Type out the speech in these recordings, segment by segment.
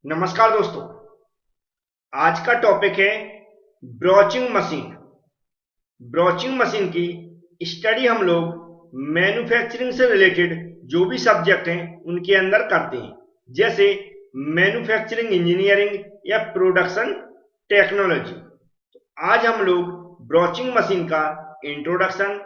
नमस्कार दोस्तों। आज का टॉपिक है ब्रोचिंग मशीन। ब्रोचिंग मशीन की स्टडी हम लोग मैन्युफैक्चरिंग से रिलेटेड जो भी सब्जेक्ट हैं उनके अंदर करते हैं, जैसे मैन्युफैक्चरिंग इंजीनियरिंग या प्रोडक्शन टेक्नोलॉजी। आज हम लोग ब्रोचिंग मशीन का इंट्रोडक्शन,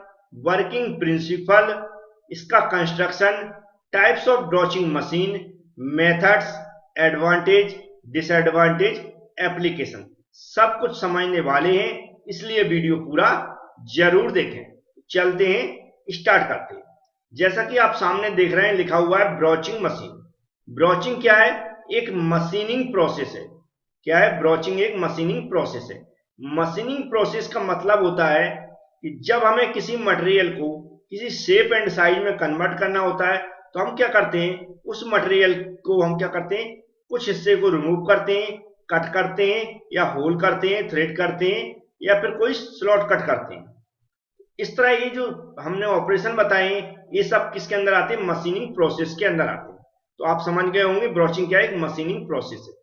वर्किंग प्रिंसिपल, इसका construction, types of broaching machine, methods, advantage, disadvantage, application सब कुछ समझने वाले हैं, इसलिए वीडियो पूरा जरूर देखें। चलते हैं, स्टार्ट करते हैं। जैसा कि आप सामने देख रहे हैं, लिखा हुआ है ब्रोचिंग मशीन। ब्रोचिंग क्या है? एक मशीनिंग प्रोसेस है। क्या है ब्रोचिंग? एक मशीनिंग प्रोसेस है। मशीनिंग प्रोसेस का मतलब होता है कि जब हमें किसी मटेरियल को किसी शेप एंड साइज में कन्वर्ट करना होता है तो हम क्या करते हैं, उस मटेरियल को हम क्या करते हैं, कुछ हिस्से को रिमूव करते हैं, कट करते हैं, या होल करते हैं, थ्रेड करते हैं, या फिर कोई स्लॉट कट करते हैं। इस तरह ये जो हमने ऑपरेशन बताए ये सब किसके अंदर आते हैं? मशीनिंग प्रोसेस के अंदर आते हैं। तो आप समझ गए होंगे ब्रोचिंग क्या है, एक मशीनिंग प्रोसेस है।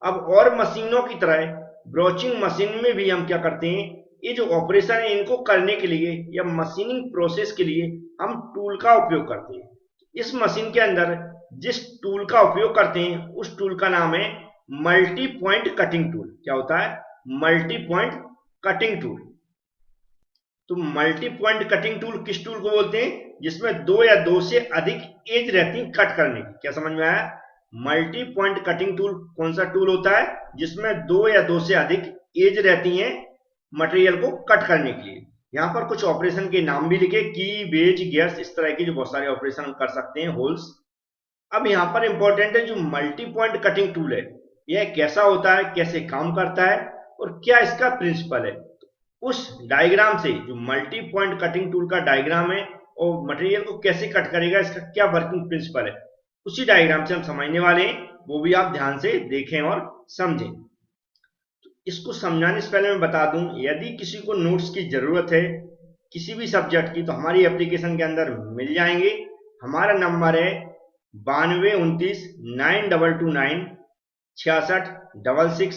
अब और मशीनों की तरह ब्रोचिंग मशीन में भी हम क्या करते हैं, ये जो ऑपरेशन है इनको करने के लिए या मशीनिंग प्रोसेस के लिए हम टूल का उपयोग करते हैं। इस मशीन के अंदर जिस टूल का उपयोग करते हैं उस टूल का नाम है मल्टी पॉइंट कटिंग टूल। क्या होता है? Multi point cutting tool. तो मल्टी पॉइंट कटिंग टूल किस टूल को बोलते हैं? जिसमें दो या दो से अधिक एज रहती है कट करने की। क्या समझ में आया? मल्टी पॉइंट कटिंग टूल कौन सा टूल होता है? जिसमें दो या दो से अधिक एज रहती है मटेरियल को कट करने के लिए। यहाँ पर कुछ ऑपरेशन के नाम भी लिखे, की, बेज, गैस, इस तरह के जो बहुत सारे ऑपरेशन कर सकते हैं, होल्स। अब यहाँ पर इंपॉर्टेंट है जो मल्टी पॉइंट कटिंग टूल है, यह कैसा होता है, कैसे काम करता है और क्या इसका प्रिंसिपल है। उस डायग्राम से, जो मल्टी पॉइंट कटिंग टूल का डायग्राम है और मटेरियल को कैसे कट करेगा, इसका क्या वर्किंग प्रिंसिपल है, उसी डायग्राम से हम समझने वाले हैं। वो भी आप ध्यान से देखें और समझें। तो इसको समझाने से पहले मैं बता दूं, यदि किसी को नोट्स की जरूरत है किसी भी सब्जेक्ट की तो हमारी एप्लीकेशन के अंदर मिल जाएंगे। हमारा नंबर है 9229 9229 6666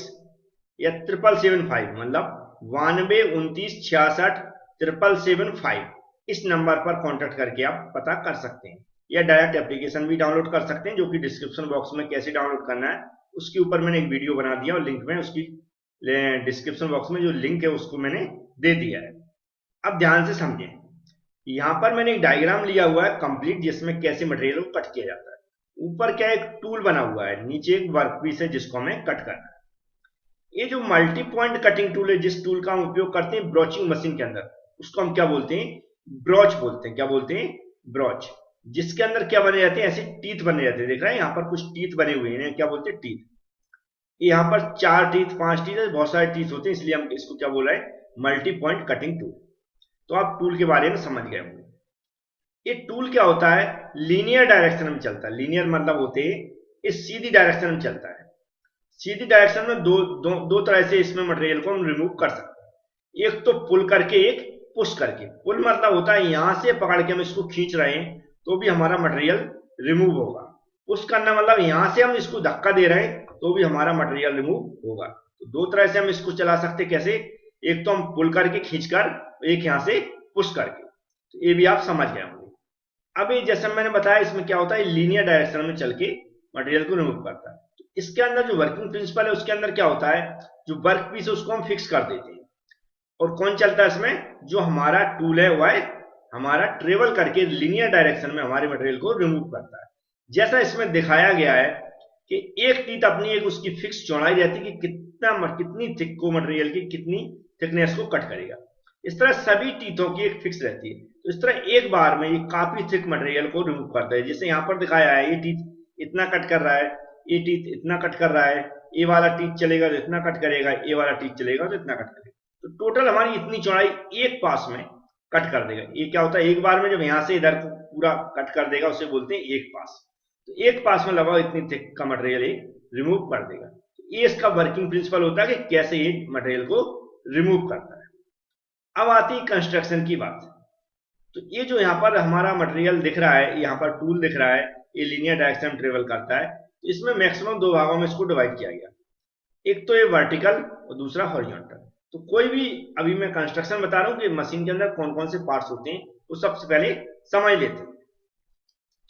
या 7775, मतलब 9229 6666 इस नंबर पर कांटेक्ट करके आप पता कर सकते हैं, या डायरेक्ट एप्लीकेशन भी डाउनलोड कर सकते हैं, जो कि डिस्क्रिप्शन बॉक्स में कैसे डाउनलोड करना है उसके ऊपर मैंने एक वीडियो बना दिया और लिंक में उसकी डिस्क्रिप्शन बॉक्स में जो लिंक है उसको मैंने दे दिया है। अब ध्यान से समझें, यहाँ पर मैंने एक डायग्राम लिया हुआ है कंप्लीट, जिसमें कैसे मटेरियल को कट किया जाता है। ऊपर क्या एक टूल बना हुआ है, नीचे एक वर्कपीस है जिसको हमें कट करना है। ये जो मल्टी पॉइंट कटिंग टूल है, जिस टूल का हम उपयोग करते हैं ब्रोचिंग मशीन के अंदर, उसको हम क्या बोलते हैं? ब्रोच बोलते हैं। क्या बोलते हैं? ब्रोच। जिसके अंदर क्या बने जाते हैं? ऐसे टीथ बने जाते हैं। देख रहे हैं यहाँ पर कुछ टीथ बने हुए हैं, क्या बोलते हैं? टीथ। यहाँ पर 4 टीथ 5 टीथ बहुत सारे टीथ होते हैं, इसलिए हम इसको क्या बोल रहे हैं? Multi point cutting tool. तो आप टूल के बारे में समझ गए होंगे। ये टूल क्या होता है? लीनियर डायरेक्शन में चलता है। लीनियर मतलब होते हैं इस सीधी डायरेक्शन में चलता है। सीधी डायरेक्शन में दो तरह से इसमें मटेरियल को हम रिमूव कर सकते हैं, एक तो पुल करके, एक पुश करके। पुल मतलब होता है यहां से पकड़ के हम इसको खींच रहे हैं तो भी हमारा मटेरियल रिमूव होगा। पुश करना मतलब यहां से हम इसको धक्का दे रहे हैं तो भी हमारा मटेरियल रिमूव होगा। तो दो तरह से हम इसको चला सकते हैं। कैसे? एक तो हम पुल करके खींचकर, एक यहां से पुश करके। तो ये भी आप समझ गए होंगे। अब ये जैसे मैंने बताया, इसमें क्या होता है, लीनियर डायरेक्शन में चल के मटेरियल को रिमूव करता है। तो इसके अंदर जो वर्किंग प्रिंसिपल है उसके अंदर क्या होता है, जो वर्क पीस है उसको हम फिक्स कर देते हैं। और कौन चलता है इसमें? जो हमारा टूल है वह हमारा ट्रेवल करके लीनियर डायरेक्शन में हमारे मटेरियल को रिमूव करता है। जैसा इसमें दिखाया गया है कि एक टीथ अपनी एक उसकी फिक्स चौड़ाई रहती है कि कितनी थिक को मटेरियल की कितनी थिकनेस को कट करेगा। इस तरह सभी टीथों की एक फिक्स रहती है। तो इस तरह एक बार में ये काफी थिक मटेरियल को रिमूव करता है। जैसे यहाँ पर दिखाया है, ये टीथ इतना कट कर रहा है, ये टीथ इतना कट कर रहा है, ये वाला टीथ चलेगा तो इतना कट करेगा, ये वाला टीथ चलेगा तो इतना कट करेगा। तो टोटल हमारी इतनी चौड़ाई एक पास में कट कर देगा। ये क्या होता है, एक बार में जब यहां से इधर को पूरा कट कर देगा उसे बोलते हैं एक पास। तो एक पास में लगभग इतनी थिक का मटेरियल रिमूव कर देगा। तो ये इसका वर्किंग प्रिंसिपल होता है कि कैसे ये मटेरियल को रिमूव करता है। अब आती है कंस्ट्रक्शन की बात। तो ये जो यहाँ पर हमारा मटेरियल दिख रहा है, यहाँ पर टूल दिख रहा है, ये लीनियर डायरेक्शन में ट्रेवल करता है। तो इसमें मैक्सिमम दो भागों में इसको डिवाइड किया गया, एक तो ये वर्टिकल और दूसरा हॉरिजॉन्टल। तो कोई भी अभी मैं कंस्ट्रक्शन बता रहा हूँ कि मशीन के अंदर कौन कौन से पार्ट्स होते हैं वो सबसे पहले समझ लेते हैं।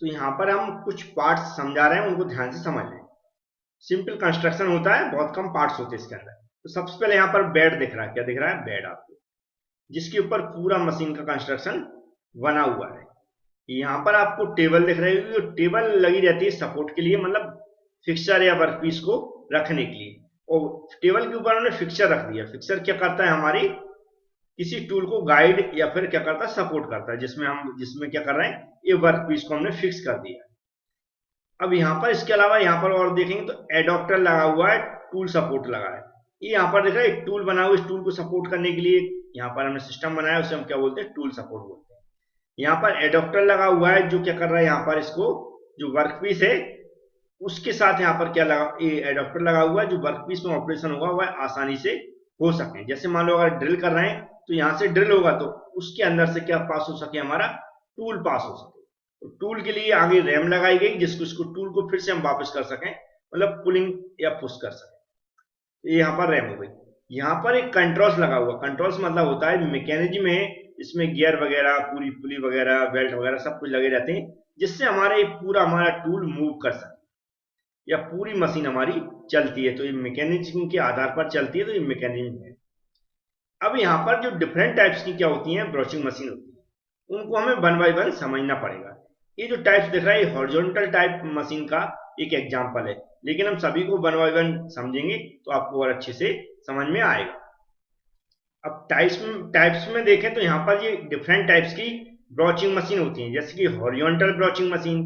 तो यहाँ पर हम कुछ पार्ट्स समझा रहे हैं, उनको ध्यान से समझ लें। सिंपल कंस्ट्रक्शन होता है, बहुत कम पार्ट्स होते हैं इसके अंदर। तो सबसे पहले यहाँ पर बेड दिख रहा है, क्या दिख रहा है? बेड आपको, जिसके ऊपर पूरा मशीन का कंस्ट्रक्शन बना हुआ है। यहाँ पर आपको टेबल दिख रही होगी, टेबल लगी रहती है सपोर्ट के लिए, मतलब फिक्सर या वर्कपीस को रखने के लिए। और टेबल के ऊपर उन्होंने फिक्सर रख दिया। फिक्सर क्या करता है? हमारी किसी टूल को गाइड या फिर क्या करता है? सपोर्ट करता है, जिसमें क्या कर रहे हैं? ये वर्कपीस को हमने फिक्स कर दिया। अब यहाँ पर इसके अलावा यहाँ पर और देखेंगे तो एडॉप्टर लगा हुआ है, टूल सपोर्ट लगा है। ये यहाँ पर देख रहे हैं एक टूल बना हुआ है, इस टूल को सपोर्ट करने के लिए यहाँ पर हमने सिस्टम बनाया, उसे हम क्या बोलते हैं? टूल सपोर्ट बोलते हैं। यहाँ पर एडॉप्टर लगा हुआ है जो क्या कर रहा है? यहाँ पर इसको जो वर्कपीस है उसके साथ यहाँ पर क्या लगा? ये एडॉप्टर लगा हुआ है जो वर्कपीस में ऑपरेशन होगा वह आसानी से हो सके। जैसे मान लो अगर ड्रिल कर रहे हैं तो यहाँ से ड्रिल होगा तो उसके अंदर से क्या पास हो सके? हमारा टूल पास हो सके। तो टूल के लिए आगे रैम लगाई गई जिसको इसको टूल को फिर से हम वापस कर सकें, मतलब पुलिंग या पुश कर सकें। ये यहाँ पर रैम हो गई। यहाँ पर एक कंट्रोल्स लगा हुआ। कंट्रोल्स मतलब होता है मैकेनिज्म है, इसमें गियर वगैरह, पूरी पुली वगैरह, बेल्ट वगैरह सब कुछ लगे रहते हैं, जिससे हमारा टूल मूव कर सके या पूरी मशीन हमारी चलती है। तो ये मैकेनिज्म के आधार पर चलती है, तो ये मैकेनिज्म है। अब यहाँ पर जो डिफरेंट टाइप्स की क्या होती हैं? ब्रोचिंग मशीन होती है, उनको हमें वन बाय वन समझना पड़ेगा। ये जो टाइप्स दिख रहा है हॉरिजॉन्टल टाइप मशीन का एक एग्जांपल है, लेकिन हम सभी को वन बाय वन समझेंगे तो आपको और अच्छे से समझ में आएगा। अब टाइप्स में देखें तो यहाँ पर ये डिफरेंट टाइप्स की ब्रोचिंग मशीन होती हैं, जैसे कि horizontal broaching machine,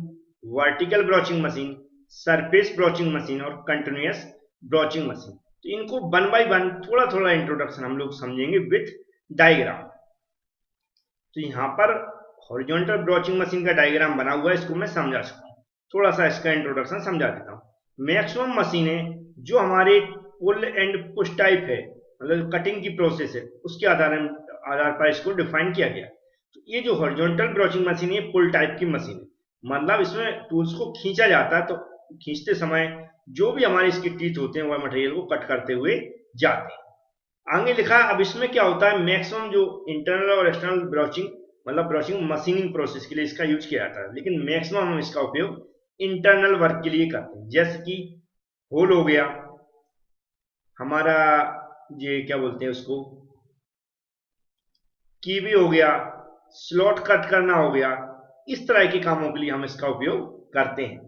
vertical broaching machine, surface broaching machine और कंटिन्यूअस ब्रोचिंग मशीन। तो इनको वन बाय वन थोड़ा थोड़ा इंट्रोडक्शन हम लोग समझेंगे विथ डायग्राम। तो यहाँ पर हॉरिजॉन्टल ब्रोचिंग मशीन का डायग्राम बना हुआ है, इसको मैं समझा सकता हूँ। थोड़ा सा इसका इंट्रोडक्शन समझा देता हूँ। मैक्सिमम मशीनें जो हमारे पुल एंड पुश टाइप है, मतलब कटिंग की प्रोसेस है, उसके आधार पर इसको डिफाइन किया गया। तो ये जो हॉरिजॉन्टल ब्रोचिंग मशीन है पुल टाइप की मशीन है, मतलब इसमें टूल्स को खींचा जाता है, तो खींचते समय जो भी हमारे इसके टीथ होते हैं वह मटेरियल को कट करते हुए जाते हैं। आगे लिखा अब इसमें क्या होता है? मैक्सिमम जो इंटरनल और एक्सटर्नल ब्रोचिंग, मतलब ब्रोचिंग मशीनिंग प्रोसेस के लिए इसका यूज किया जाता है, लेकिन मैक्सिमम हम इसका उपयोग इंटरनल वर्क के लिए करते हैं। जैसे कि होल हो गया हमारा, ये क्या बोलते हैं उसको, कीवी हो गया, स्लॉट कट करना हो गया, इस तरह के कामों के लिए हम इसका उपयोग करते हैं।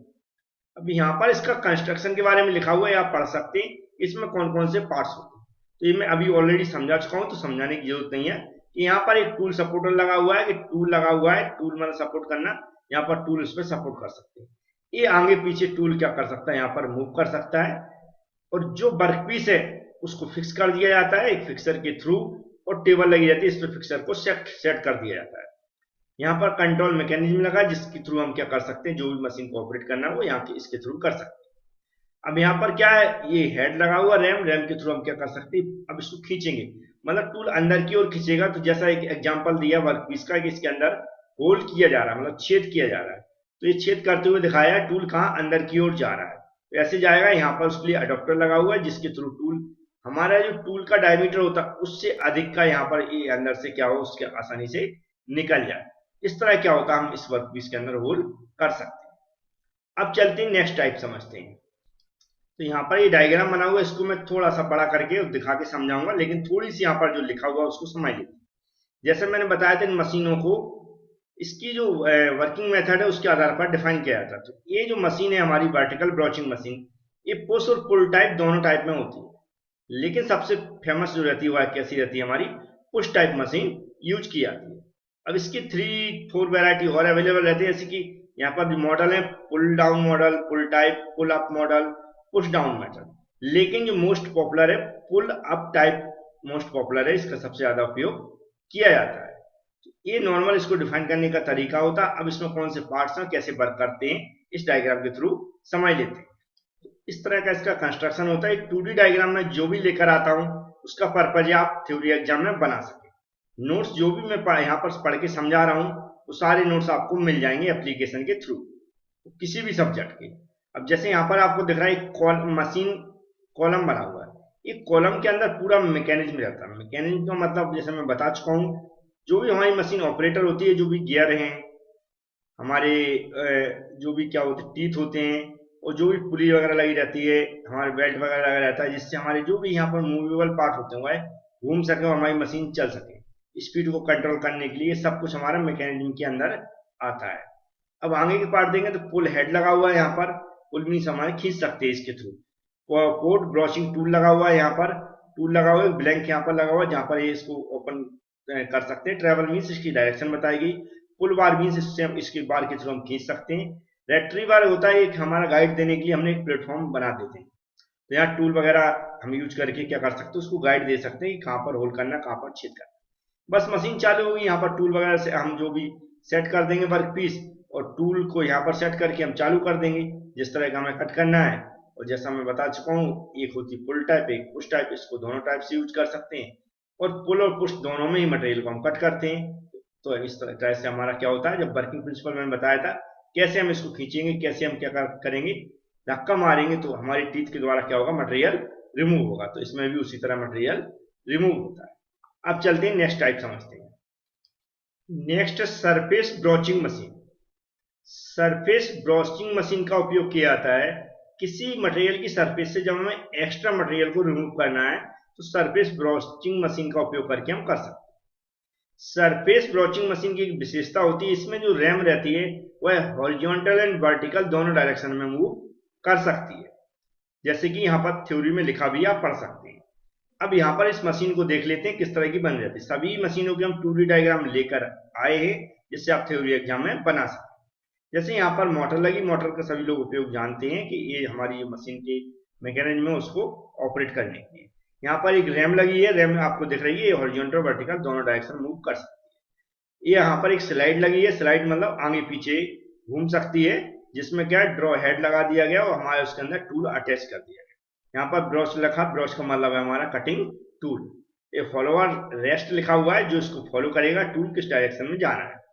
अब यहाँ पर इसका कंस्ट्रक्शन के बारे में लिखा हुआ है, आप पढ़ सकते हैं इसमें कौन कौन से पार्ट्स होते हैं। तो ये मैं अभी ऑलरेडी समझा चुका हूँ, तो समझाने की जरूरत नहीं है। यहाँ पर एक टूल सपोर्टर लगा हुआ है, कि टूल लगा हुआ है, टूल मतलब सपोर्ट करना, यहाँ पर टूल इस पर सपोर्ट कर सकते हैं। ये आगे पीछे टूल क्या कर सकता है? यहाँ पर मूव कर सकता है। और जो वर्कपीस है उसको फिक्स कर दिया जाता है एक फिक्सर के थ्रू, और टेबल लगी जाती है, इस पर फिक्सर को सेट कर दिया जाता है। यहाँ पर कंट्रोल मैकेनिज्म लगा जिसके थ्रू हम क्या कर सकते हैं? जो भी मशीन को ऑपरेट करना है वो यहाँ के इसके थ्रू कर सकते हैं। अब यहाँ पर क्या है? ये हेड लगा हुआ रैम के थ्रू हम क्या कर सकते हैं? अब इसको खींचेंगे, मतलब टूल अंदर की ओर खींचेगा। तो जैसा एक एग्जांपल दिया वर्कपीस का कि इसके अंदर होल किया जा रहा है, मतलब छेद किया जा रहा है, तो ये छेद करते हुए दिखाया है टूल कहाँ? अंदर की ओर जा रहा है, तो ऐसे जाएगा। यहाँ पर उसके लिए अडॉप्टर लगा हुआ है जिसके थ्रू टूल, हमारा जो टूल का डायमीटर होता है उससे अधिक का यहाँ पर ये अंदर से क्या हो, उसके आसानी से निकल जाए। इस तरह क्या होता है? हम इस वर्कपीस के अंदर होल कर सकते हैं। अब चलते हैं नेक्स्ट टाइप समझते हैं। तो यहाँ पर ये डायग्राम बना हुआ है, इसको मैं थोड़ा सा बड़ा करके और दिखा के समझाऊंगा, लेकिन थोड़ी सी यहाँ पर जो लिखा हुआ है उसको समझ लीजिए। जैसे मैंने बताया था इन मशीनों को इसकी जो वर्किंग मेथड है उसके आधार पर डिफाइन किया जाता है। तो ये जो मशीन है हमारी वर्टिकल ब्रोचिंग मशीन, ये पुश और पुल टाइप दोनों टाइप में होती है, लेकिन सबसे फेमस जो रहती है वह कैसी रहती है? हमारी पुश टाइप मशीन यूज की जाती है। अब इसकी 3-4 वैरायटी और अवेलेबल रहती है, जैसे कि यहाँ पर जो मॉडल है pull down model, pull type, pull up model, push down method, लेकिन जो मोस्ट पॉपुलर है pull up type most popular है, इसका सबसे ज्यादा उपयोग किया जाता है। तो ये नॉर्मल इसको डिफाइन करने का तरीका होता है। अब इसमें कौन से पार्ट्स हैं, कैसे वर्क करते हैं, इस डायग्राम के थ्रू समझ लेते हैं। इस तरह का इसका कंस्ट्रक्शन होता है। एक 2D डायग्राम में जो भी लेकर आता हूं उसका पर्पज आप थ्योरी एग्जाम में बना सके। नोट्स जो भी मैं यहाँ पर पढ़ के समझा रहा हूं वो सारे नोट्स आपको मिल जाएंगे एप्लीकेशन के थ्रू, किसी भी सब्जेक्ट के। अब जैसे यहाँ पर आपको दिख रहा है एक मशीन कॉलम बना हुआ है। एक कॉलम के अंदर पूरा मैकेनिज्म रहता है। मैकेनिज्म का मतलब जैसे मैं बता चुका हूँ, जो भी हमारी मशीन ऑपरेटर होती है, जो भी गियर हैं हमारे, जो भी क्या होते टीथ होते हैं, और जो भी पुली वगैरह लगी रहती है, हमारे बेल्ट वगैरह लगा रहता है, जिससे हमारे जो भी यहाँ पर मूवेबल पार्ट होते हैं वह घूम सके और हमारी मशीन चल सके, स्पीड को कंट्रोल करने के लिए सब कुछ हमारा मैकेनिज्म के अंदर आता है। अब आगे के पार्ट देंगे तो पुल हेड लगा हुआ है। यहाँ पर पुल मीन्स हमारे खींच सकते हैं इसके थ्रू। पोर्ट ब्रॉचिंग टूल लगा हुआ है। यहाँ पर टूल लगा हुआ है, ब्लैंक यहाँ पर लगा हुआ है जहाँ पर ये इसको ओपन कर सकते हैं। ट्रेवल मीन्स इसकी डायरेक्शन बताई गई। पुल बार मीन्स इससे हम इसके बार के थ्रू हम खींच सकते हैं। रेट्रीवर होता है एक हमारा गाइड देने के लिए, हमने एक प्लेटफॉर्म बना देते हैं, तो यहाँ टूल वगैरह हम यूज करके क्या कर सकते हैं, उसको गाइड दे सकते हैं कि कहाँ पर होल्ड करना, कहाँ पर छेद करना। बस मशीन चालू होगी। यहाँ पर टूल वगैरह से हम जो भी सेट कर देंगे वर्क पीस, और टूल को यहाँ पर सेट करके हम चालू कर देंगे जिस तरह का हमें कट करना है। और जैसा मैं बता चुका हूँ, एक होती पुल टाइप, एक पुश टाइप, इसको दोनों टाइप से यूज कर सकते हैं, और पुल और पुश दोनों में ही मटेरियल को हम कट करते हैं। तो इस तरह से हमारा क्या होता है, जब वर्किंग प्रिंसिपल मैंने बताया था कैसे हम इसको खींचेंगे, कैसे हम क्या करेंगे, धक्का मारेंगे तो हमारी टीथ के द्वारा क्या होगा, मटेरियल रिमूव होगा। तो इसमें भी उसी तरह मटेरियल रिमूव होता है। अब चलते हैं नेक्स्ट टाइप समझते हैं। Next, surface broaching machine. Surface broaching machine का उपयोग किया जाता है किसी मटेरियल की सरफेस से जब हमें एक्स्ट्रा मटेरियल को रिमूव करना है, तो सरफेस ब्रोचिंग मशीन का उपयोग करके हम कर सकते हैं। सरफेस ब्रोचिंग मशीन की एक विशेषता होती है, इसमें जो रैम रहती है वह हॉरिजॉन्टल एंड वर्टिकल दोनों डायरेक्शन में मूव कर सकती है, जैसे कि यहाँ पर थ्योरी में लिखा भी आप पढ़ सकते हैं। अब यहाँ पर इस मशीन को देख लेते हैं किस तरह की बन जाती है। सभी मशीनों के हम 2D डायग्राम लेकर आए हैं जिससे आप थ्योरी एग्जाम में बना सकते हैं। जैसे यहाँ पर मोटर लगी, मोटर का सभी लोग उपयोग जानते हैं कि ये हमारी मशीन की मैकेनिज्म है उसको ऑपरेट करने के लिए। यहाँ पर एक रैम लगी है, रैम आपको दिख रही है, हॉरिजॉन्टल वर्टिकल दोनों डायरेक्शन मूव कर सकती है। ये यहाँ पर एक स्लाइड लगी है, स्लाइड मतलब आगे पीछे घूम सकती है, जिसमें क्या ड्रॉ हेड लगा दिया गया और हमारे उसके अंदर टूल अटैच कर दिया गया। यहाँ पर ब्रश लिखा, ब्रश का मतलब है हमारा कटिंग टूल। ये फॉलोअर रेस्ट लिखा हुआ है जो इसको फॉलो करेगा टूल किस डायरेक्शन में जाना है।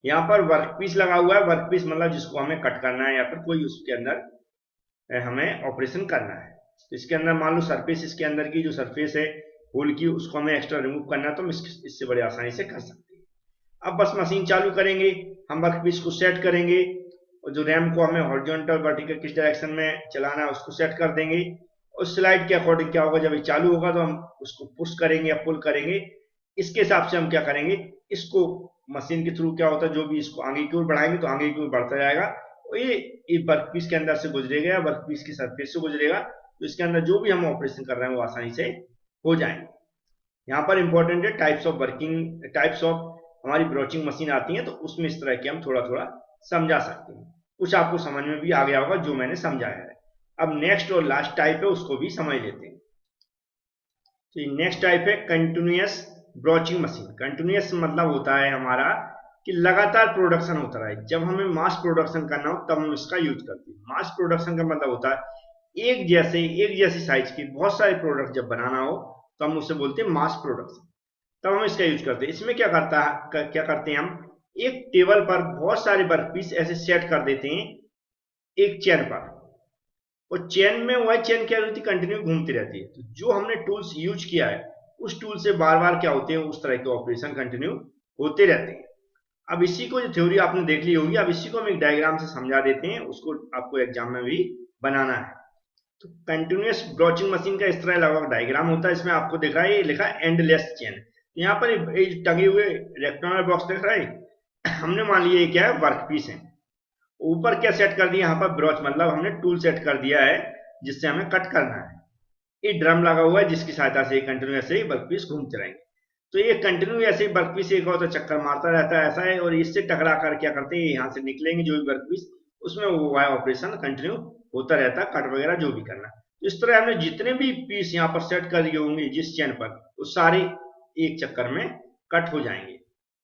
यहाँ पर वर्कपीस लगा हुआ है, वर्कपीस मतलब जिसको हमें कट करना है या फिर कोई उसके अंदर हमें ऑपरेशन करना है। तो इसके अंदर मान लो सरफेस, इसके अंदर की जो सरफेस है होल की, उसको हमें एक्स्ट्रा रिमूव करना है तो हम इससे बड़े आसानी से कर सकते हैं। अब बस मशीन चालू करेंगे, हम वर्कपीस को सेट करेंगे, और जो रैम को हमें हॉरिजॉन्टल वर्टिकल किस डायरेक्शन में चलाना है उसको सेट कर देंगे। और स्लाइड के अकॉर्डिंग क्या होगा, जब ये चालू होगा तो हम उसको पुश करेंगे या पुल करेंगे, इसके हिसाब से हम क्या करेंगे, इसको मशीन के थ्रू क्या होता है, जो भी इसको आगे की ओर बढ़ाएंगे तो आगे की ओर बढ़ता जाएगा, और ये वर्कपीस के अंदर से गुजरेगा, वर्कपीस की सरफेस से गुजरेगा, तो इसके अंदर जो भी हम ऑपरेशन कर रहे हैं वो आसानी से हो जाएंगे। यहाँ पर इंपॉर्टेंट है टाइप्स ऑफ हमारी ब्रोचिंग मशीन आती है, तो उसमें इस तरह के हम थोड़ा थोड़ा समझा सकते हैं। कुछ आपको समझ में भी आ गया होगा जो मैंने समझाया है। अब नेक्स्ट और लास्ट टाइप है उसको भी समझ लेते हैं। तो नेक्स्ट टाइप है कंटिन्यूअस ब्रोचिंग मशीन। कंटिन्यूअस मतलब होता है हमारा कि लगातार प्रोडक्शन होता रहे। जब हमें मास प्रोडक्शन करना हो तब हम इसका यूज करते हैं। मास प्रोडक्शन का मतलब होता है एक जैसी साइज की बहुत सारे प्रोडक्ट जब बनाना हो तो हम उसे बोलते हैं मास प्रोडक्शन, तब हम इसका यूज करते हैं। इसमें क्या करते हैं, हम एक टेबल पर बहुत सारे वर्कपीस ऐसे सेट कर देते हैं एक चेन पर, और चेन में वह चेन क्या होती है, कंटिन्यू घूमती रहती है। तो जो हमने टूल्स यूज किया है उस टूल से बार बार क्या होते हैं, उस तरह के ऑपरेशन कंटिन्यू होते रहते हैं। अब इसी को जो थ्योरी आपने देख ली होगी, अब इसी को हम एक डायग्राम से समझा देते हैं, उसको आपको एग्जाम में भी बनाना है। तो कंटिन्यूअस ब्रोचिंग मशीन का इस तरह लगभग डायग्राम होता है। इसमें आपको दिख रहा है, ये लिखा है एंडलेस चेन। यहाँ पर टंगे हुए रेक्टेंगुलर बॉक्स दिख रहा है, हमने मान लिया ये क्या है, वर्कपीस है। ऊपर क्या सेट कर दिया, यहाँ पर ब्रोच मतलब हमने टूल सेट कर दिया है जिससे हमें कट करना है। ये ड्रम लगा हुआ है जिसकी सहायता से कंटिन्यू ऐसे ही वर्कपीस घूमते रहेंगे। तो ये कंटिन्यू ऐसे ही वर्कपीस एक और तो चक्कर मारता रहता है, ऐसा है। और इससे टकरा कर क्या करते हैं, यहाँ से निकलेंगे जो भी वर्कपीस, उसमें वो ऑपरेशन कंटिन्यू होता रहता है, कट वगैरह जो भी करना। तो इस तरह हमने जितने भी पीस यहाँ पर सेट कर दिए होंगे जिस चेन पर, वो सारे एक चक्कर में कट हो जाएंगे।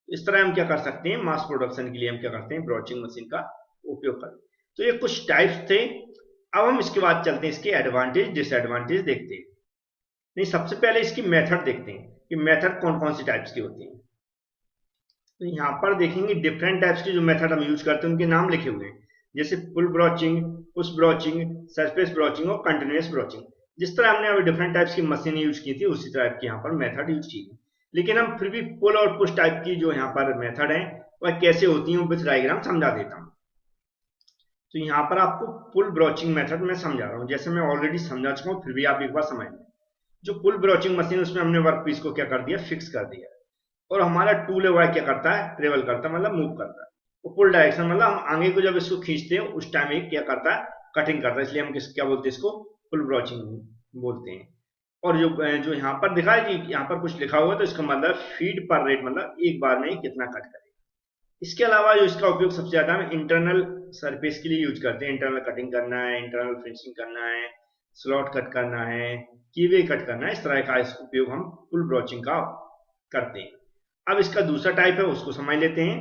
इस तरह हम क्या कर सकते हैं, मास प्रोडक्शन के लिए हम क्या करते हैं, ब्रोचिंग मशीन का उपयोग करते हैं। तो ये कुछ टाइप्स थे। अब हम इसके बाद चलते हैं, इसके एडवांटेज डिसएडवांटेज देखते हैं। नहीं, सबसे पहले इसकी मेथड देखते हैं कि मेथड कौन कौन सी टाइप्स की होती हैं। तो यहाँ पर देखेंगे डिफरेंट टाइप्स की जो मेथड हम यूज करते हैं उनके नाम लिखे हुए हैं। जैसे पुल पुश ब्रोचिंग, सरफेस ब्रोचिंग और कंटिन्यूअस ब्रोचिंग। जिस तरह हमने अभी डिफरेंट टाइप्स की मशीन यूज की थी उसी टाइप की यहाँ पर मेथड यूज की। लेकिन हम फिर भी पुल और पुश टाइप की जो यहाँ पर मेथड है वह कैसे होती है विथ डायग्राम समझा देता हूँ। तो यहाँ पर आपको पुल ब्रोचिंग मेथड मैं समझा रहा हूँ, जैसे मैं ऑलरेडी समझा चुका हूँ, फिर भी आप एक बार समझ लें। जो पुल ब्रोचिंग मशीन उसमें हमने वर्क पीस को क्या कर दिया, फिक्स कर दिया, और हमारा टूल है वह क्या करता है, ट्रेवल करता है, मतलब मूव करता है। वो पुल डायरेक्शन मतलब हम आगे को जब इसको खींचते हैं उस टाइम एक क्या करता है, कटिंग करता है, इसलिए हम क्या बोलते हैं, इसको पुल ब्रोचिंग बोलते हैं। और जो जो यहाँ पर दिखा है कि यहाँ पर कुछ लिखा हुआ है तो इसका मतलब फीड पर रेट, मतलब एक बार में कितना कट करेगा। इसके अलावा जो इसका उपयोग सबसे ज्यादा हम इंटरनल सरफेस के लिए यूज करते हैं। इंटरनल कटिंग करना है, इंटरनल फिनिशिंग करना है, स्लॉट कट करना है, कीवे कट करना है, इस तरह का इसका उपयोग हम पुल ब्रोचिंग का करते हैं। अब इसका दूसरा टाइप है उसको समझ लेते हैं।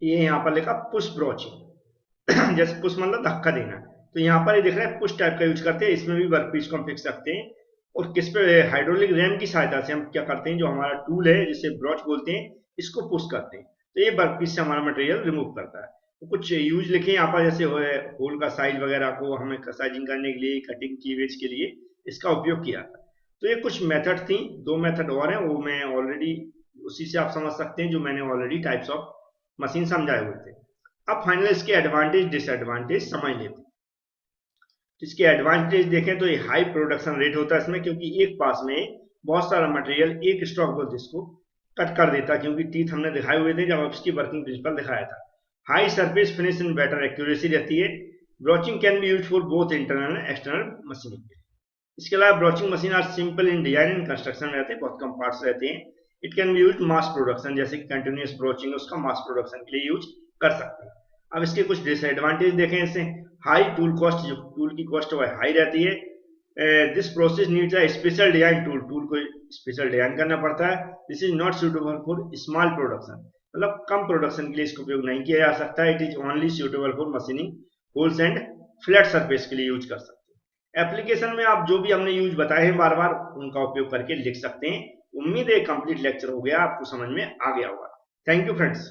ये यहाँ पर लिखा पुश ब्रोचिंग जैसे पुश मतलब धक्का देना, तो यहाँ पर ये दिख रहा है पुश टाइप का यूज करते हैं। इसमें भी वर्क पीस को हम फिक्स रखते हैं और किस पे, हाइड्रोलिक रैम की सहायता से हम क्या करते हैं, जो हमारा टूल है जिसे ब्रोच बोलते हैं, इसको पुश करते हैं, तो ये वर्क पीस से हमारा मटेरियल रिमूव करता है। तो कुछ यूज लिखे यहाँ पर, जैसे होल का साइज वगैरह को हमें साइजिंग करने के लिए, कटिंग कीवेज के लिए इसका उपयोग किया था। तो ये कुछ मेथड थी, दो मेथड और हैं, वो मैं ऑलरेडी उसी से आप समझ सकते हैं जो मैंने ऑलरेडी टाइप्स ऑफ मशीन समझाए हुए थे। अब फाइनल इसके एडवांटेज डिसएडवांटेज समझ लेते हैं। तो इसके एडवांटेज देखें तो ये हाई प्रोडक्शन रेट होता है इसमें, क्योंकि एक पास में बहुत सारा मटेरियल एक स्टॉक बोलते इसको कट कर देता है, क्योंकि टीथ हमने दिखाए हुए थे जब इसकी वर्किंग प्रिंसिपल दिखाया था। High surface finish in better accuracy रहती है। Broaching can be use for both internal and external machining. इसके अलावा broaching machine are simple in design and construction में रहते हैं, बहुत कम पार्ट्स रहते हैं। It can be use mass production, जैसे कि कंटिन्यूअस ब्रोचिंग उसका मास प्रोडक्शन के लिए यूज कर सकते हैं। अब इसके कुछ डिसएडवांटेज देखें इससे। हाई टूल कॉस्ट, जो टूल की कॉस्ट है हाई रहती है। This process needs a special design tool, tool को स्पेशल डिजाइन करना पड़ता है। This is not suitable for small production, मतलब कम प्रोडक्शन के लिए इसका उपयोग नहीं किया जा सकता। It is only suitable for machining holes and flat surface के लिए यूज कर सकते हैं। एप्लीकेशन में आप जो भी हमने यूज बताए हैं बार बार उनका उपयोग करके लिख सकते हैं। उम्मीद है कंप्लीट लेक्चर हो गया, आपको समझ में आ गया होगा। Thank you friends.